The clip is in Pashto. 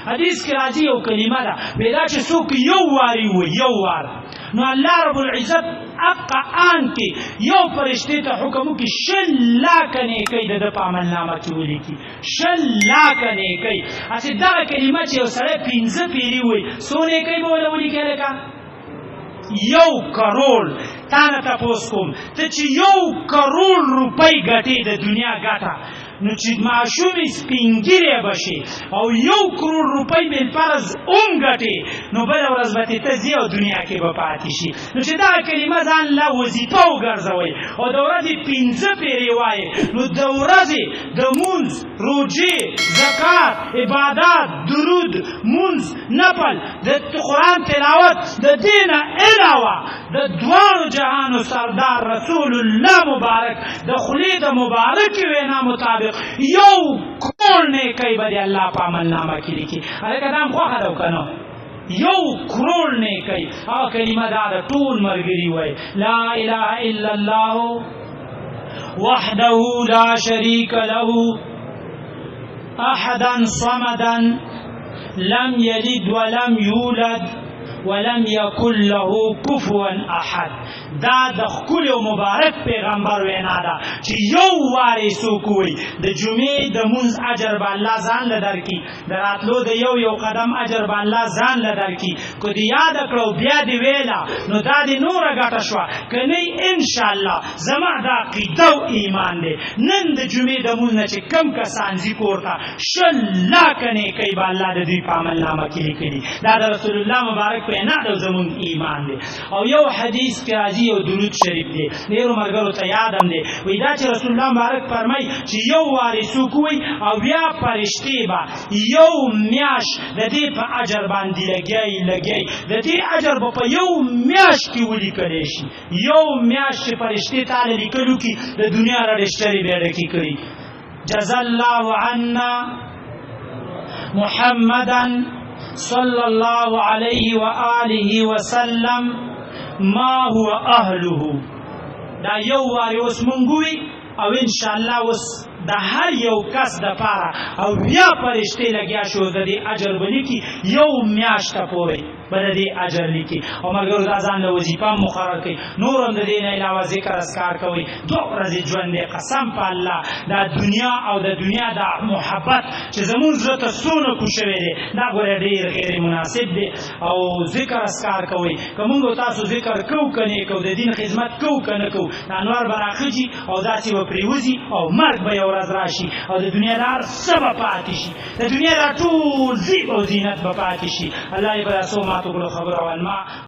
حدیث کې راځي یو کلمه ده پیدا چې څوک یو واري و یو وار نو الله رب العزت اقا ان کې یو فرشته ته حکم وکي شل لاک نیکي د په عمل نامه کې ولیکي شل لاک نیکي اسی دا کلمه چې یو سره 15 پیری وي سو نیکي به ولیکي لکه 1 کروڑ تانه تاسو کوم ته چې 1 کروڑ روپۍ ګټې د دنیا ګټه نو چې معشومې سپینګیری بشي او 1 کروڑ روپۍ بل فرض ګټې نو بل ورځ به ته زیو دنیا کې به پاتې شي نو چې دا کلمه ځان لا وظیفه وګرځوي او د ورځې 15 پیری وای نو د ورځې د مونږ روزي زکات عبادت درود مونږ نفل د قرآن تلاوت د دین علاوه د دوانو جهانو سردار رسول الله مبارک د خلید مبارک وینا مطابق یو کروڑ نیکی به الله په عمل نامه کې لیکي هغه دام خوښه ده کنه 1 کروڑ نیکی او کلمه دا ټول مرګري وای لا اله الا الله وحده لا شريك له احدا صمدا لم يلد ولم يولد ولم يكن له كفوا احد دا د خپل مبارک پیغمبر وینا ده چې یو واري سوکوي د جمعې د مونږ اجر به الله ځان لدار کی دراتلو د یو قدم اجر به الله ځان لدار کی کو دی یاد کړو بیا دی ویلا نو دا دی نور غټه شو کني ان شاء الله زما دا عقیده او ایمان دی نن د جمعې د مونږ چې کم کسان ذکر تا شلا کني کوي به الله د دې په عمل نامه کې لیکلي دا د رسول الله مبارک نه د زمون ایمان دی او یو حدیث کې راځي او درود شریف دی ډیرو مرګرو ته یادم دی وای دا چې رسول الله مبارک فرمای چې یو واري سوکوي او بیا فرشتي با یو میاش د دې په اجر باندې لګي د دې اجر په یو میاش کې ولیکل شي یو میاش چې فرشتي تعالی لیکلو کې د دنیا رډشتري به ډکی کړي جزا الله عنا محمدا صلى الله عليه وآله وسلم ما هو أهله دا یو واری اوس مونږوي او ان شاء الله اوس د هر یو کس د پاره او بیا پرشته لګیا شو د دې اجر بلیکي یو میاشت پورې بل دې اجر لیکي او مرګرو د اذان له وظیفه مقرر کړي نور هم د دې نه علاوه ذکر اسکار کوي دوه ورځې ژوند قسم په الله دا دنیا او د دنیا د محبت چې زمون زړه ته سونه کو شوی دی دا ګوره ډیر غیر مناسب دی او ذکر اسکار کوي کومو تاسو ذکر کو کني کو د دین خدمت کو کنه کو انوار براخجی او داسې و پریوزی او مرګ به یو ورځ راشي او د دنیا دار سبب پاتې شي د دنیا د ټول زیب او زینت به پاتې شي الله یې به تاسو ما ته خبر او علما